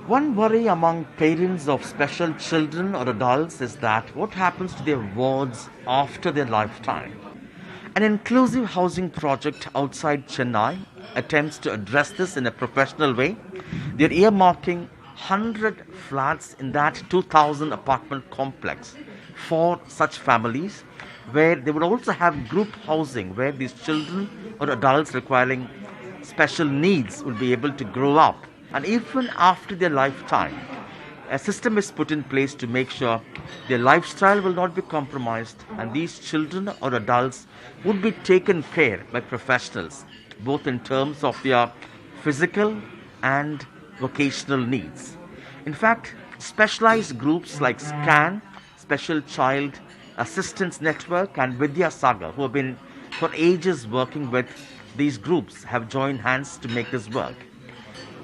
One worry among parents of special children or adults is that what happens to their wards after their lifetime. An inclusive housing project outside Chennai attempts to address this in a professional way. They're earmarking 100 flats in that 2000 apartment complex for such families, where they would also have group housing where these children or adults requiring special needs will be able to grow up. And even after their lifetime, a system is put in place to make sure their lifestyle will not be compromised and these children or adults would be taken care by professionals, both in terms of their physical and vocational needs. In fact, specialized groups like SCAN, Special Child Assistance Network, and Vidya Saga, who have been for ages working with these groups, have joined hands to make this work.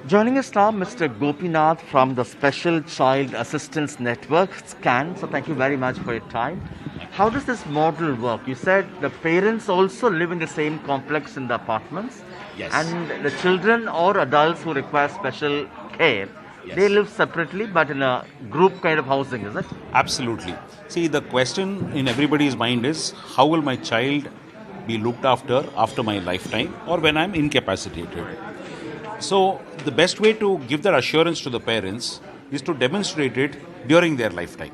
Joining us now, Mr. Gopinath from the Special Child Assistance Network, SCAN. So, thank you very much for your time. How does this model work? You said the parents also live in the same complex in the apartments, Yes. and the children or adults who require special care, Yes. they live separately but in a group kind of housing, is it? Absolutely. See, the question in everybody's mind is how will my child be looked after my lifetime or when I'm incapacitated? So, the best way to give that assurance to the parents is to demonstrate it during their lifetime.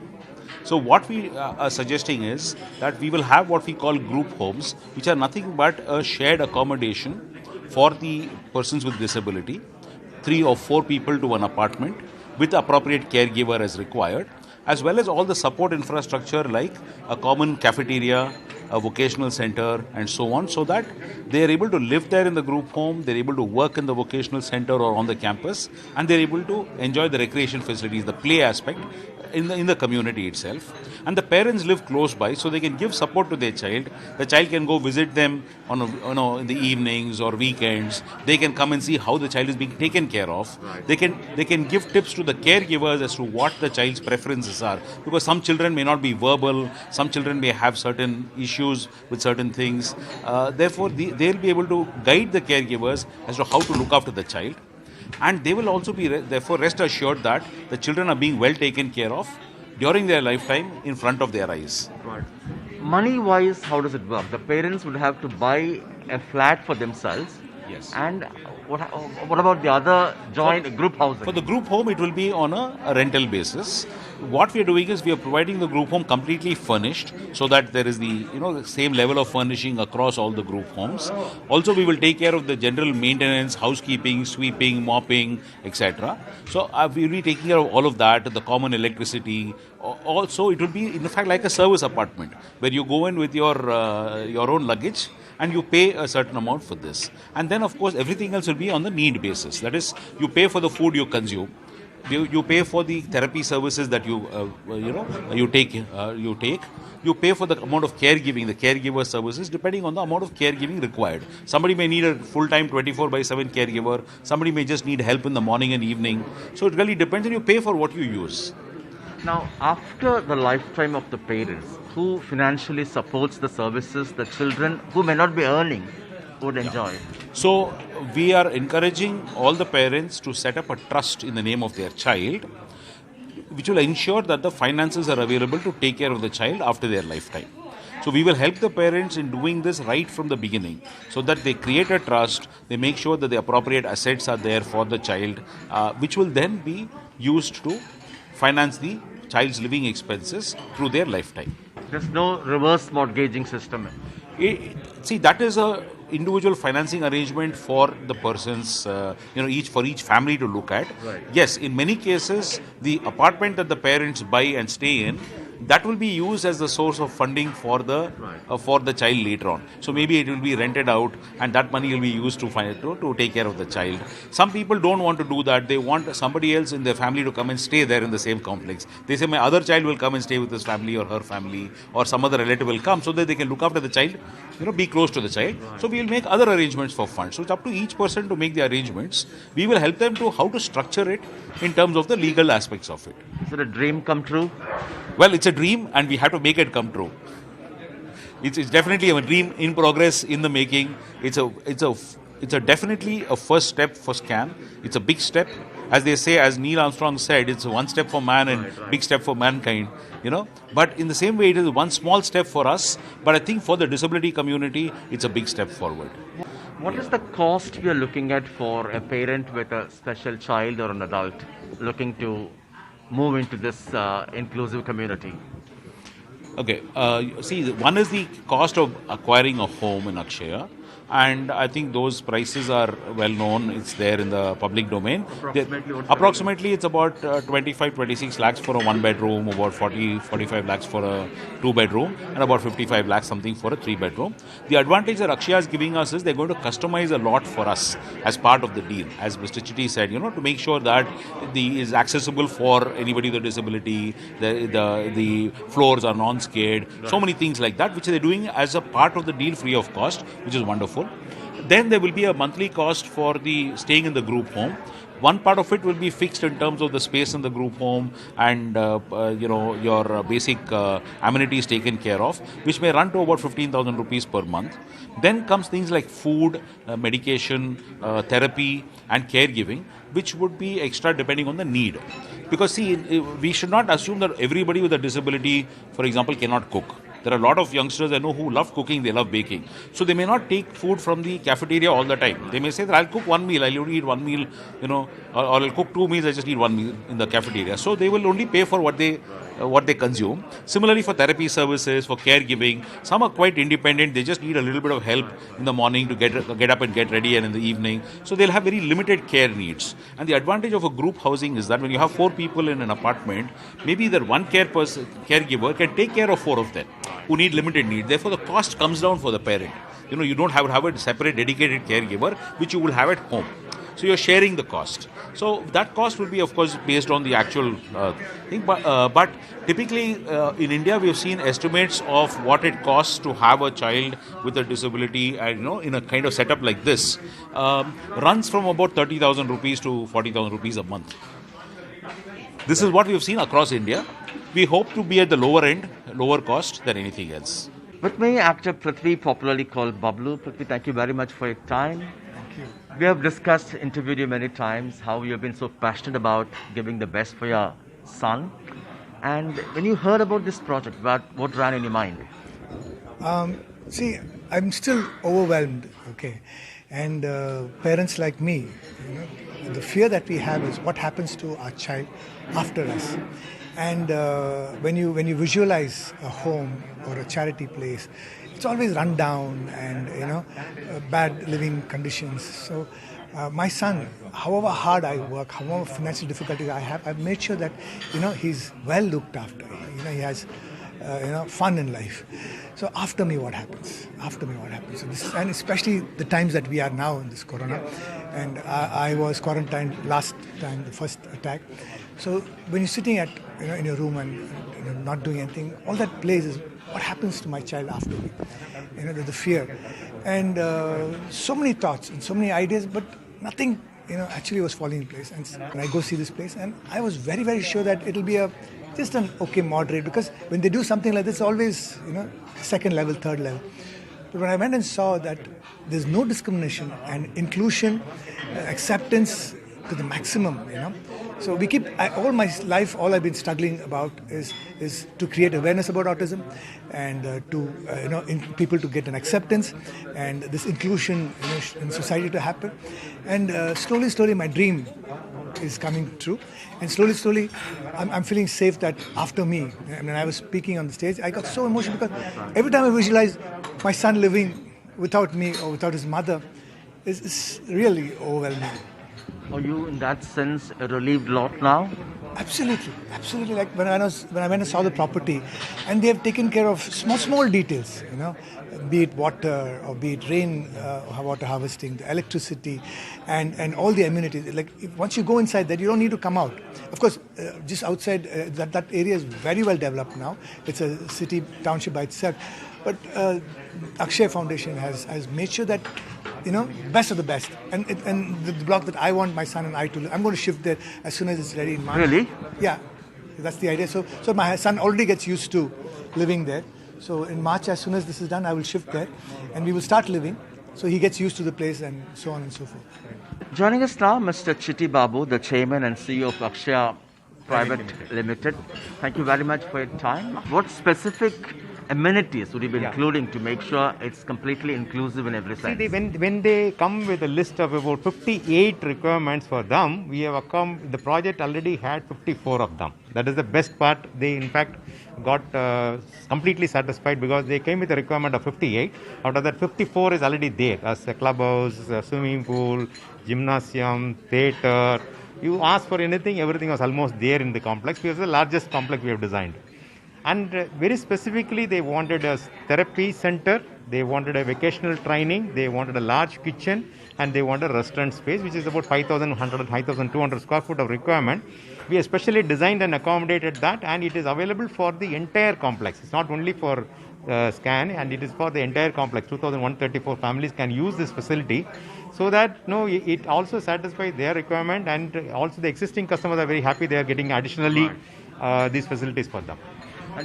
So, what we are suggesting is that we will have what we call group homes, which are nothing but a shared accommodation for the persons with disability, 3 or 4 people to one apartment with appropriate caregiver as required, as well as all the support infrastructure like a common cafeteria, a vocational center, and so on, so that they are able to live there in the group home, they're able to work in the vocational center or on the campus, and they're able to enjoy the recreation facilities, the play aspect in the community itself. And the parents live close by, so they can give support to their child. The child can go visit them in the evenings or weekends. They can come and see how the child is being taken care of. Right. They can give tips to the caregivers as to what the child's preferences are, because some children may not be verbal, some children may have certain issues with certain things. Therefore, they'll be able to guide the caregivers as to how to look after the child. And they will also be therefore rest assured that the children are being well taken care of during their lifetime in front of their eyes. Right. Money wise, how does it work? The parents would have to buy a flat for themselves. Yes. And what about the other joint group housing? For the group home, it will be on a rental basis. What we are doing is we are providing the group home completely furnished, so that there is the same level of furnishing across all the group homes. Also, we will take care of the general maintenance, housekeeping, sweeping, mopping, etc. So we will be taking care of all of that, the common electricity. Also, it will be in fact like a service apartment where you go in with your own luggage and you pay a certain amount for this. And then, of course, everything else will be on the need basis. That is, you pay for the food you consume. You pay for the therapy services that you take. You pay for the amount of caregiving, the caregiver services, depending on the amount of caregiving required. Somebody may need a full-time 24/7 caregiver. Somebody may just need help in the morning and evening. So it really depends, and you pay for what you use. Now, after the lifetime of the parents, who financially supports the services the children who may not be earning would enjoy? So we are encouraging all the parents to set up a trust in the name of their child, which will ensure that the finances are available to take care of the child after their lifetime. So we will help the parents in doing this right from the beginning, so that they create a trust, they make sure that the appropriate assets are there for the child, which will then be used to finance the child's living expenses through their lifetime. There's no reverse mortgaging system. See, that is a individual financing arrangement for the persons, each family to look at. Right. Yes, in many cases, the apartment that the parents buy and stay in, that will be used as the source of funding for the child later on. So maybe it will be rented out, and that money will be used to take care of the child. Some people don't want to do that. They want somebody else in their family to come and stay there in the same complex. They say, my other child will come and stay with his family or her family, or some other relative will come, so that they can look after the child, be close to the child. So we will make other arrangements for funds. So it's up to each person to make the arrangements. We will help them to how to structure it in terms of the legal aspects of it. Is it a dream come true? Well, it's a dream, and we have to make it come true. It's definitely a dream in progress, in the making. It's a definitely a first step for SCAN. It's a big step, as they say, as Neil Armstrong said, it's one step for man and big step for mankind, But in the same way, it is one small step for us, but I think for the disability community, it's a big step forward. What is the cost we are looking at for a parent with a special child or an adult looking to move into this inclusive community? Okay, see, one is the cost of acquiring a home in Akshaya, and I think those prices are well known. It's there in the public domain. Approximately it's about 25, 26 lakhs for a one bedroom, about 40, 45 lakhs for a two bedroom, and about 55 lakhs something for a three bedroom. The advantage that Akshaya is giving us is they're going to customize a lot for us as part of the deal. As Mr. Chitti said, to make sure that the is accessible for anybody with a disability, the floors are non-skid, so many things like that, which they're doing as a part of the deal free of cost, which is wonderful. Then there will be a monthly cost for the staying in the group home. One part of it will be fixed in terms of the space in the group home and your basic amenities taken care of, which may run to about 15,000 rupees per month. Then comes things like food, medication, therapy, and caregiving, which would be extra depending on the need. Because see, we should not assume that everybody with a disability, for example, cannot cook. There are a lot of youngsters I know who love cooking, they love baking. So they may not take food from the cafeteria all the time. They may say that I'll cook one meal, I'll only eat one meal, or I'll cook 2 meals, I just eat one meal in the cafeteria. So they will only pay for what they consume. Similarly for therapy services, for caregiving, some are quite independent. They just need a little bit of help in the morning to get up and get ready, and in the evening. So they'll have very limited care needs. And the advantage of a group housing is that when you have 4 people in an apartment, maybe that one caregiver can take care of 4 of them who need limited need. Therefore, the cost comes down for the parent. You don't have to have a separate dedicated caregiver, which you will have at home. So you're sharing the cost. So that cost will be, of course, based on the actual thing. But typically in India, we have seen estimates of what it costs to have a child with a disability, and in a kind of setup like this, runs from about 30,000 rupees to 40,000 rupees a month. This is what we have seen across India. We hope to be at the lower end, lower cost than anything else. With me, actor Prithvi, popularly called Bablu. Prithvi, thank you very much for your time. We have interviewed you many times, how you have been so passionate about giving the best for your son. And when you heard about this project, what ran in your mind? See, I'm still overwhelmed, okay? And parents like me, the fear that we have is what happens to our child after us. And when you visualize a home or a charity place, it's always run down and bad living conditions. So my son, however hard I work, however financial difficulties I have, I've made sure that he's well looked after. He has fun in life. So after me, what happens? So and especially the times that we are now in this corona, and I was quarantined last time, the first attack. So when you're sitting in your room and not doing anything, all that plays is what happens to my child after me. The fear, and so many thoughts and so many ideas, but nothing actually was falling in place. And when I go see this place, and I was very, very sure that it'll be just an okay moderate, because when they do something like this, always second level, third level. But when I went and saw that there's no discrimination and inclusion, acceptance to the maximum, So we keep all my life. All I've been struggling about is to create awareness about autism, and in people to get an acceptance, and this inclusion in society to happen. And slowly, my dream is coming true. And slowly, I'm feeling safe that after me. When I was speaking on the stage, I got so emotional because every time I visualize my son living without me or without his mother, is really overwhelming. Are you, in that sense, a relieved lot now? Absolutely. Like when I went and saw the property, and they have taken care of small details, be it water or be it rain water harvesting, the electricity, and all the amenities. Like once you go inside that, you don't need to come out. Of course, just outside that area is very well developed now. It's a city township by itself, but Akshaya Foundation has made sure that best of the best, and the block that I want my son and I to live, I'm going to shift there as soon as it's ready in March. Really? Yeah, that's the idea. So my son already gets used to living there. So in March, as soon as this is done, I will shift there, and we will start living. So he gets used to the place and so on and so forth. Joining us now, Mr. Chitti Babu, the Chairman and CEO of Akshaya Private Limited. Thank you very much for your time. What specific amenities would you be including to make sure it's completely inclusive in every sense? See, when they come with a list of about 58 requirements for them, we have the project already had 54 of them. That is the best part. They in fact got completely satisfied because they came with a requirement of 58. Out of that, 54 is already there as a clubhouse, a swimming pool, gymnasium, theatre. You ask for anything, everything was almost there in the complex because it's the largest complex we have designed. And very specifically, they wanted a therapy center, they wanted a vocational training, they wanted a large kitchen, and they wanted a restaurant space, which is about 5,100, 5,200 square foot of requirement. We especially designed and accommodated that, and it is available for the entire complex. It's not only for SCAN, and it is for the entire complex. 2,134 families can use this facility, so that it also satisfies their requirement, and also the existing customers are very happy. They are getting additionally these facilities for them.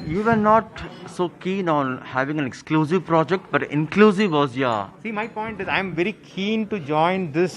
You were not so keen on having an exclusive project, but inclusive was your... See, my point is I am very keen to join this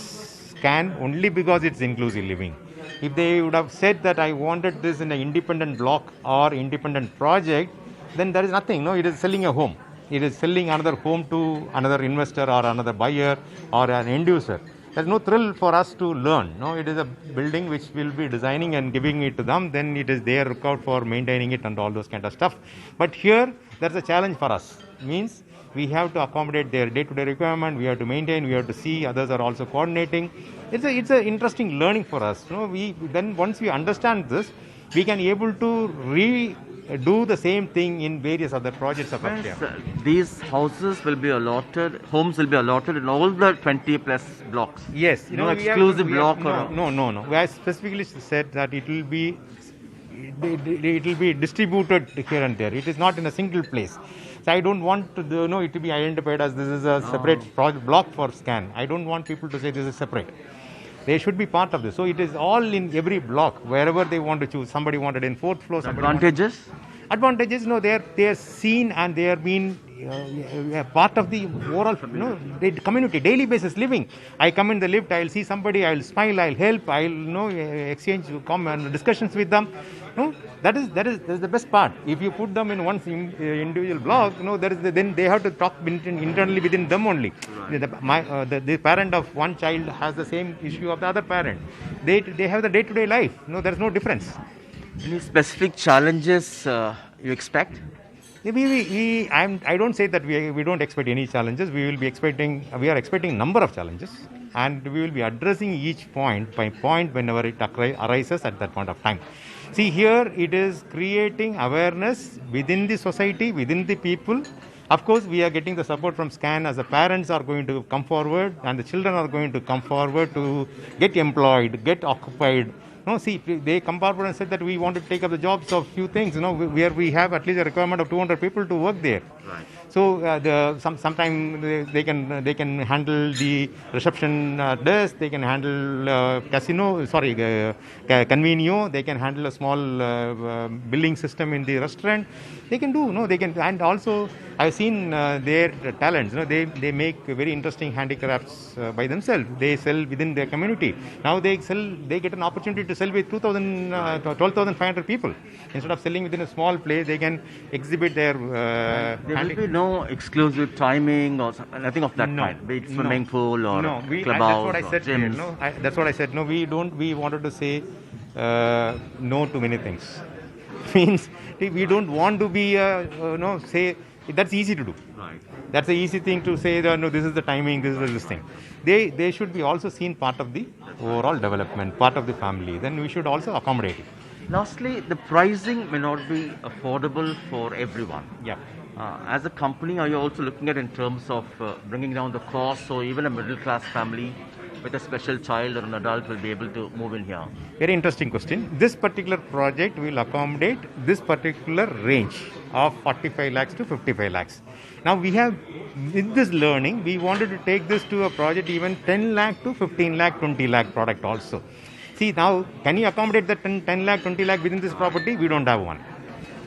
SCAN only because it's inclusive living. If they would have said that I wanted this in an independent block or independent project, then there is nothing. No, it is selling a home. It is selling another home to another investor or another buyer or an end user. There's no thrill for us to learn. No, it is a building which we'll be designing and giving it to them. Then it is their lookout for maintaining it and all those kind of stuff. But here, there's a challenge for us. Means we have to accommodate their day-to-day requirement. We have to maintain. We have to see. Others are also coordinating. It's a interesting learning for us. Then once we understand this, we can able to do the same thing in various other projects of Akshaya. These houses will be allotted, homes will be allotted in all the 20 plus blocks. Yes. No exclusive block or... No. We have specifically said that it will be distributed here and there. It is not in a single place. So I don't want to it to be identified as this is a separate block for SCAN. I don't want people to say this is separate. They should be part of this. So it is all in every block, wherever they want to choose. Somebody wanted in fourth floor. Advantages? Advantages, no, they are seen and they are being part of the overall, the community, daily basis living. I come in the lift, I'll see somebody, I'll smile, I'll help, I'll exchange discussions with them. No, that is the best part. If you put them in one individual block, then they have to talk internally within them only. Right. The parent of one child has the same issue of the other parent. They have the day-to-day life. No, there is no difference. Any specific challenges you expect? I don't say that we don't expect any challenges. We are expecting a number of challenges, and we will be addressing each point by point whenever it arises at that point of time. See, here it is creating awareness within the society, within the people. Of course, we are getting the support from SCAN as the parents are going to come forward and the children are going to come forward to get employed, get occupied. They come forward and said that we want to take up the jobs of few things, where we have at least a requirement of 200 people to work there. Right. So sometimes they can handle the reception desk, they can handle convenio, they can handle a small billing system in the restaurant. They can do, and also I've seen their talents. They make very interesting handicrafts by themselves. They sell within their community. Now they get an opportunity to sell with 12,500 people. Instead of selling within a small place, they can exhibit their. There will be no exclusive timing or nothing of that kind. Be it swimming pool or clubhouse or gyms. That's what I said. No, we don't. We wanted to say no to many things. Means we don't want to be say that's easy to do. Right. That's the easy thing to say. No, this is the timing. This is this thing. They should be also seen part of the overall development, part of the family. Then we should also accommodate it. Lastly, the pricing may not be affordable for everyone. Yeah. As a company, are you also looking at in terms of bringing down the cost so even a middle class family with a special child or an adult will be able to move in here? Very interesting question. This particular project will accommodate this particular range of 45 lakhs to 55 lakhs. Now we have, with this learning, we wanted to take this to a project even 10 lakh to 15 lakh, 20 lakh product also. See, now, can you accommodate the 10 lakh, 20 lakh within this property? We don't have one.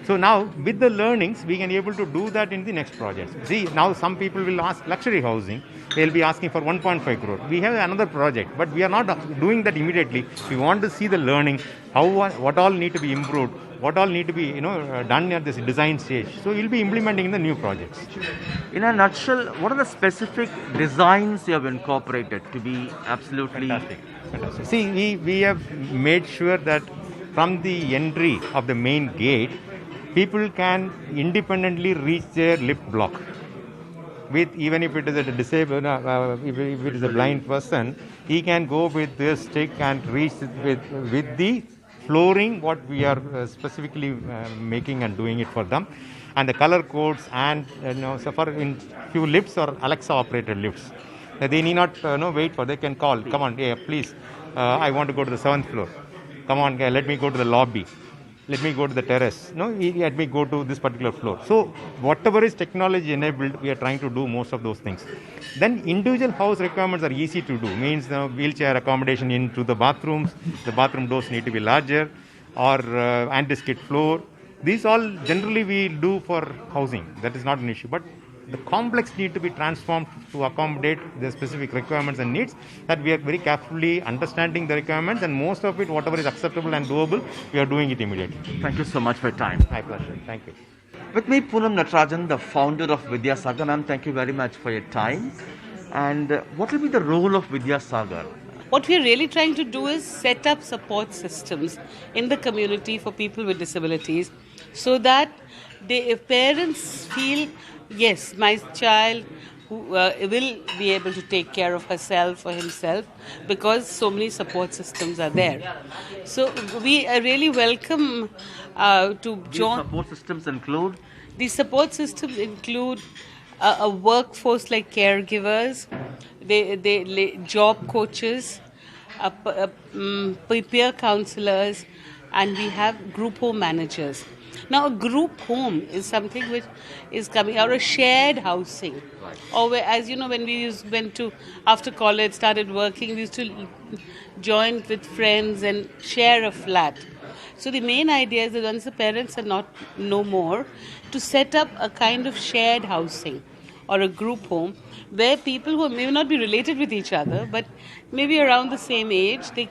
So now with the learnings, we can be able to do that in the next projects. See, now some people will ask luxury housing. They'll be asking for 1.5 crore. We have another project, but we are not doing that immediately. We want to see the learning, what all need to be improved, what all need to be done at this design stage. So we'll be implementing in the new projects. In a nutshell, what are the specific designs you have incorporated to be absolutely Fantastic. See, we have made sure that from the entry of the main gate, people can independently reach their lift block. With even if it is a disabled, if it is a blind person, he can go with this stick and reach with the flooring what we are specifically making and doing it for them, and the color codes and so for in few lifts or Alexa operated lifts. They need not wait for. They can call. Come on, yeah, please. I want to go to the 7th floor. Come on, let me go to the lobby. Let me go to the terrace. Let me go to this particular floor. So whatever is technology enabled, we are trying to do most of those things. Then individual house requirements are easy to do. Means the wheelchair accommodation into the bathrooms. The bathroom doors need to be larger, or anti-skid floor. These all generally we do for housing. That is not an issue. But the complex need to be transformed to accommodate the specific requirements and needs, that we are very carefully understanding the requirements, and most of it, whatever is acceptable and doable, we are doing it immediately. Thank you so much for your time. My pleasure. Thank you. With me, Poonam Natarajan, the founder of Vidyasagar. Ma'am, thank you very much for your time. And what will be the role of Vidyasagar? What we are really trying to do is set up support systems in the community for people with disabilities, so that if parents feel, yes, my child will be able to take care of herself or himself, because so many support systems are there. So we really welcome to join. These support systems include? These support systems include a workforce like caregivers, they job coaches, peer counselors, and we have group home managers. Now, a group home is something which is coming out of shared housing. Or where, as you know, when we went to, after college, started working, we used to join with friends and share a flat. So the main idea is that once the parents are no more, to set up a kind of shared housing or a group home where people who may not be related with each other, but maybe around the same age, they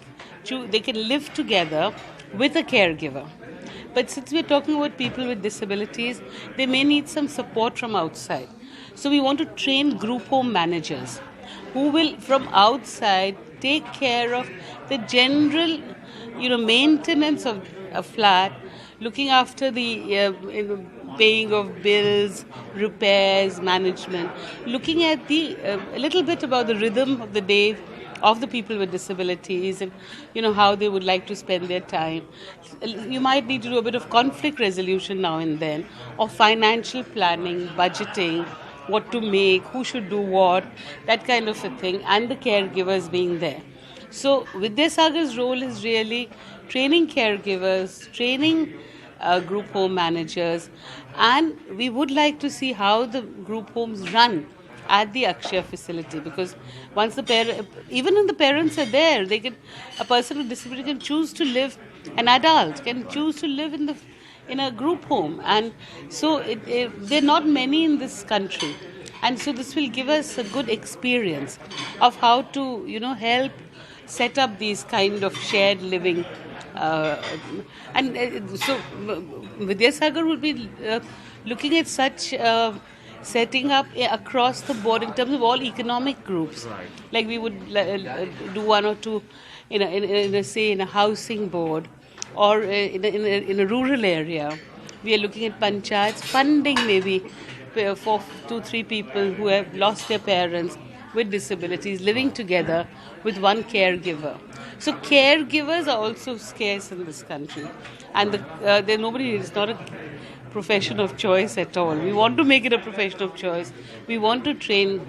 can live together with a caregiver. But since we're talking about people with disabilities, they may need some support from outside. So we want to train group home managers who will, from outside, take care of the general, maintenance of a flat, looking after the paying of bills, repairs, management, looking at a little bit about the rhythm of the day of the people with disabilities, and how they would like to spend their time. You might need to do a bit of conflict resolution now and then, or financial planning, budgeting, what to make, who should do what, that kind of a thing, and the caregivers being there. So Vidyasagar's role is really training caregivers, training group home managers, and we would like to see how the group homes run at the Akshaya facility, because once even when the parents are there, a person with disability can choose to live, an adult can choose to live in a group home, and so there are not many in this country, and so this will give us a good experience of how to help set up these kind of shared living, and so Vidyasagar would be looking at such setting up across the board in terms of all economic groups. Right. Like we would do one or two in a housing board, or in a rural area. We are looking at panchayats funding maybe for 2-3 people who have lost their parents with disabilities living together with one caregiver. So caregivers are also scarce in this country, and it's not a profession of choice at all. We want to make it a profession of choice. We want to train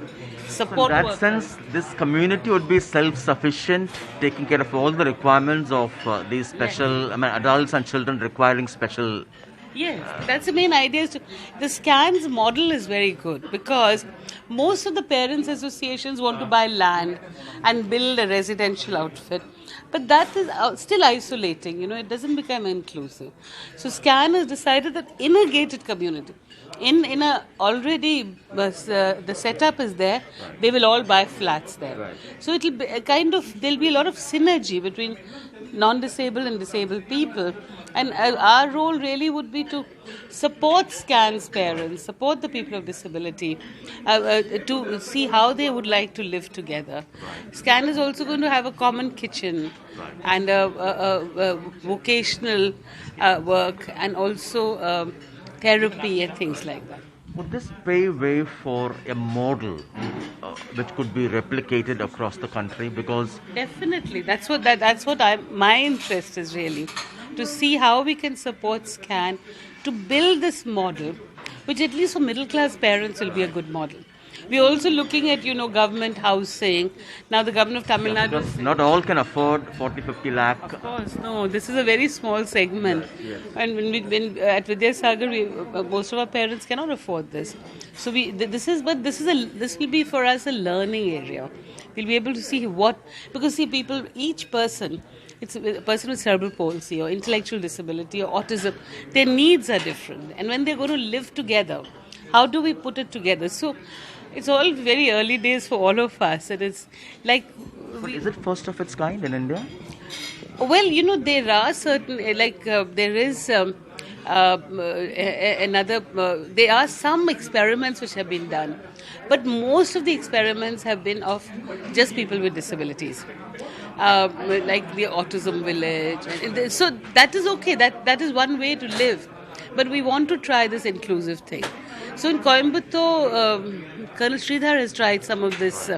support In that workers. sense, this community would be self-sufficient, taking care of all the requirements of these special, adults and children requiring special. Yes, that's the main idea. The SCANS model is very good, because most of the parents' associations want to buy land and build a residential outfit. But that is still isolating, it doesn't become inclusive. So SCAN has decided that in a gated community, in a already the setup is there, they will all buy flats there. So it'll be a there'll be a lot of synergy between non-disabled and disabled people, and our role really would be to support SCAN's parents, support the people of disability, to see how they would like to live together. SCAN is also going to have a common kitchen and a vocational work, and also therapy and things like that. Would this pave way for a model which could be replicated across the country? Because Definitely, that's what my interest is really, to see how we can support SCAN to build this model, which at least for middle class parents will be a good model. We're also looking at government housing. Now the government of Tamil Nadu. because not all can afford 40-50 lakh. Of course, no. This is a very small segment, and when at Vidyasagar, most of our parents cannot afford this. So this will be for us a learning area. We'll be able to see because each person, it's a person with cerebral palsy or intellectual disability or autism, their needs are different, and when they're going to live together, how do we put it together? So it's all very early days for all of us. It is like. But is it first of its kind in India? Well, there are certain, there is there are some experiments which have been done, but most of the experiments have been of just people with disabilities, like the autism village. So that is okay, that is one way to live, but we want to try this inclusive thing. So in Coimbatore, Colonel Sridhar has tried some of this,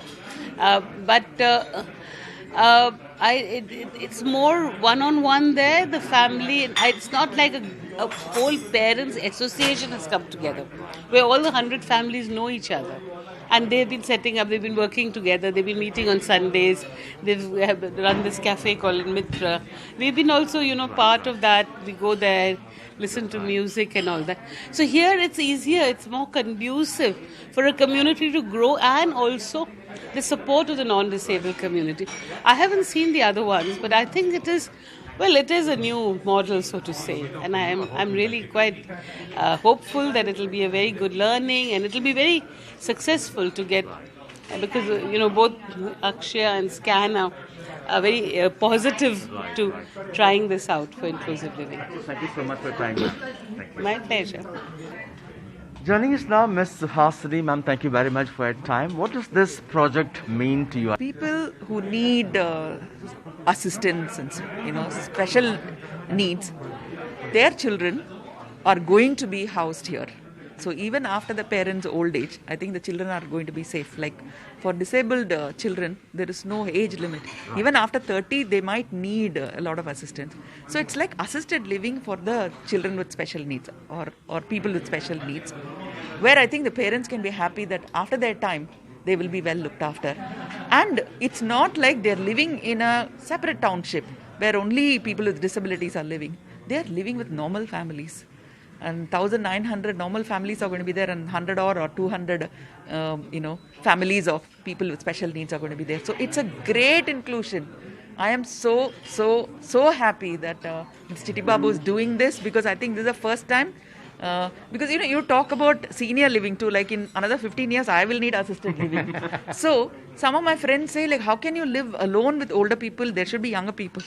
but it's more one-on-one there. The family, it's not like a whole parents' association has come together, where all the 100 families know each other. And they've been working together, they've been meeting on Sundays, have run this cafe called Mitra. We've been also, part of that. We go there, listen to music and all that. So here it's easier, it's more conducive for a community to grow, and also the support of the non-disabled community. I haven't seen the other ones, but I think it is a new model, so to say, and I'm really quite hopeful that it will be a very good learning, and it will be very successful to get, because both Akshaya and SCAN are very positive to trying this out for inclusive living. Thank you so much for your time, ma'am. Thank you. My pleasure. Joining us now, Ms. Suhasini, ma'am, thank you very much for your time. What does this project mean to you? People who need assistance and special needs, their children are going to be housed here. So even after the parents' old age, I think the children are going to be safe. Like for disabled children, there is no age limit. Even after 30, they might need a lot of assistance. So it's like assisted living for the children with special needs or people with special needs, where I think the parents can be happy that after their time, they will be well looked after. And it's not like they're living in a separate township where only people with disabilities are living. They're living with normal families. And 1,900 normal families are going to be there, and 100 or 200, families of people with special needs are going to be there. So it's a great inclusion. I am so happy that Mr. Chitty Babu is doing this, because I think this is the first time. Because you talk about senior living too, like in another 15 years I will need assisted living. So some of my friends say, like, how can you live alone with older people? There should be younger people.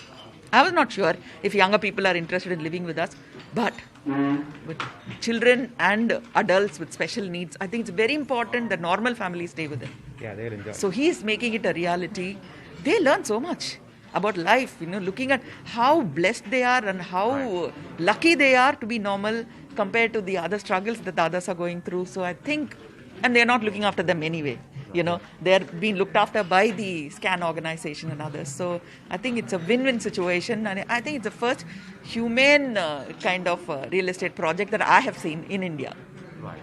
I was not sure if younger people are interested in living with us, but with children and adults with special needs, I think it's very important that normal families stay with them. Yeah, they'll enjoy. So he is making it a reality. They learn so much about life, looking at how blessed they are and how lucky they are to be normal compared to the other struggles that the others are going through. So I think, and they're not looking after them anyway. They're being looked after by the SCAN organization and others. So I think it's a win-win situation, and I think it's the first humane kind of real estate project that I have seen in India. Right.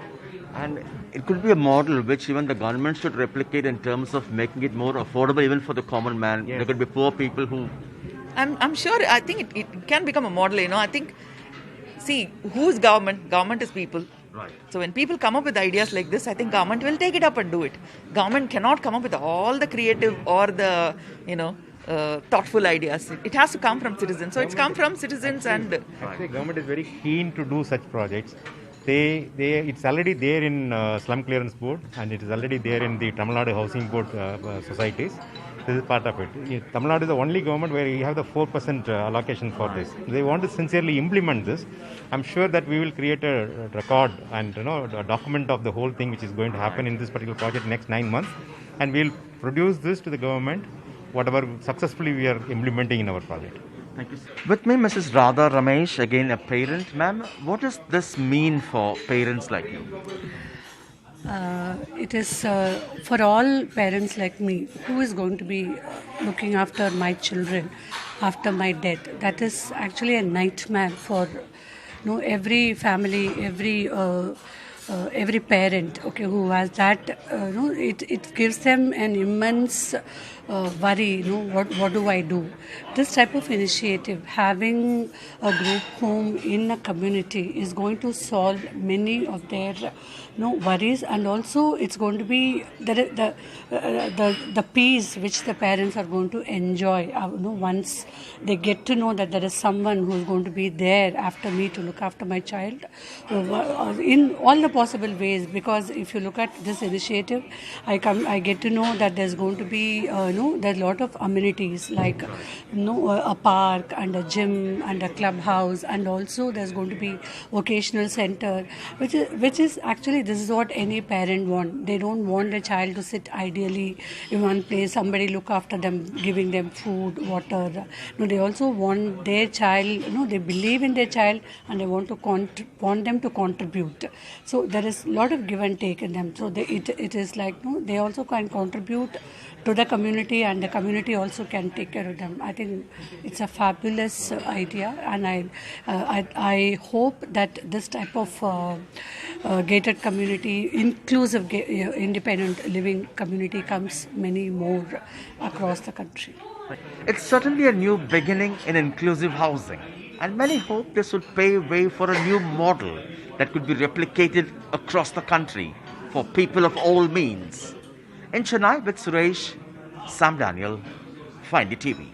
And it could be a model which even the government should replicate in terms of making it more affordable even for the common man. Yes. There could be poor people who... I'm sure, I think it can become a model, I think, see, who's government? Government is people. Right. So when people come up with ideas like this, I think government will take it up and do it. Government cannot come up with all the creative or the, thoughtful ideas. It has to come from citizens. So it's come from citizens and Actually, government is very keen to do such projects. It's already there in slum clearance board, and it is already there in the Tamil Nadu housing board societies. This is part of it. Tamil Nadu is the only government where you have the 4% allocation for this. They want to sincerely implement this. I'm sure that we will create a record and a document of the whole thing which is going to happen in this particular project next 9 months, and we'll produce this to the government, whatever successfully we are implementing in our project. Thank you. With me, Mrs. Radha Ramesh, again a parent. Ma'am, what does this mean for parents like you? It is for all parents like me who is going to be looking after my children after my death. That is actually a nightmare for every family, every parent, okay, who has that. It gives them an immense worry. What do I do? This type of initiative, having a group home in a community, is going to solve many of their worries, and also it's going to be the peace which the parents are going to enjoy once they get to know that there is someone who is going to be there after me to look after my child in all the possible ways. Because if you look at this initiative, I get to know that there's going to be there's a lot of amenities like a park and a gym and a clubhouse, and also there's going to be vocational center, which is actually, this is what any parent want. They don't want their child to sit ideally in one place, somebody look after them, giving them food, water. They also want their child, they believe in their child, and they want them to contribute. So there is a lot of give and take in them. So it is like they also can contribute to the community, and the community also can take care of them. I think it's a fabulous idea, and I hope that this type of gated community, inclusive independent living community comes many more across the country. It's certainly a new beginning in inclusive housing, and many hope this will pave way for a new model that could be replicated across the country for people of all means. In Chennai with Suresh, Sam Daniel, Find the TV.